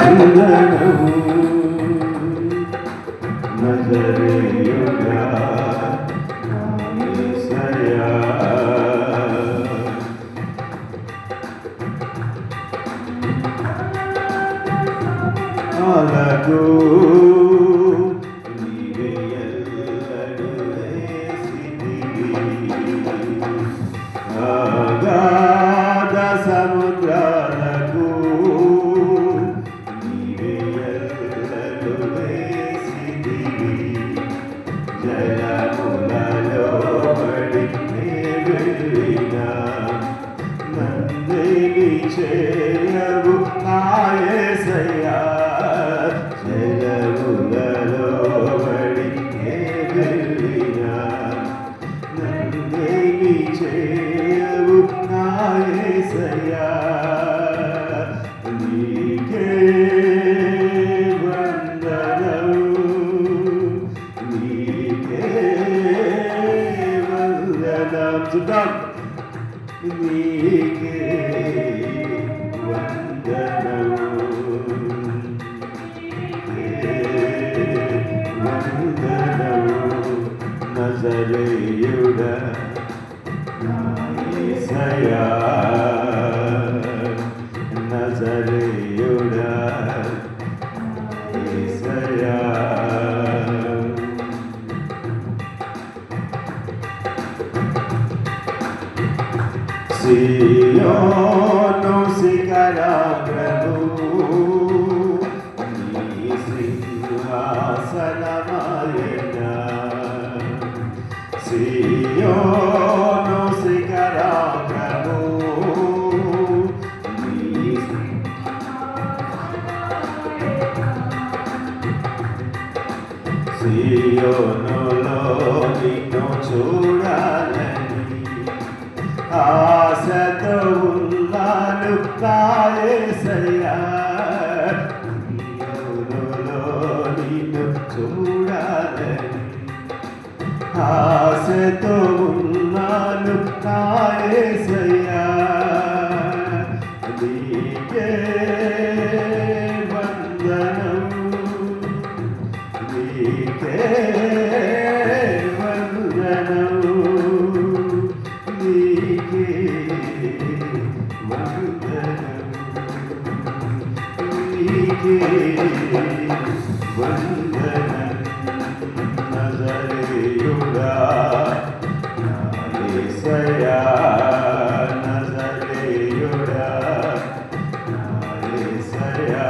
వందనము నజరేయుడా యేసయ్యా. అలగు నీవే ఎల్లడు వేసితివి అగాధ సముద్రాలకు నీవే ఎల్లడు వేసితివి జలములలో పడి వెళ్ళినా నన్నేమి చేయవు నా యేసయ్యా. జలములలో పడి వెళ్ళినా నన్నేమి చేయవు నా యేసయ్యా. నీకే వందనము నీకే వందనం చూద్దాం. నీకే వందనము వందనము నజరేయుడా యేసయ్యా. నజరేయుడా యేసయ్యా. సియోను శిఖరాగ్రము నీ సింహాసనమాయెనా. సియోను శిఖరాగ్రము నీ సియోనులో నిన్ను చూడాలని ఆశతో ఉన్నాను నా యేసయ్యా. సియోనులో నిన్ను చూడాలని ఆశతో ఉన్నాను నా యేసయ్యా. నీకే వందనము నీకే వందనము నీకే వందనము నీకే వందనం నజరేయుడా యేసయ్యా. నజరేయుడా యేసయ్యా.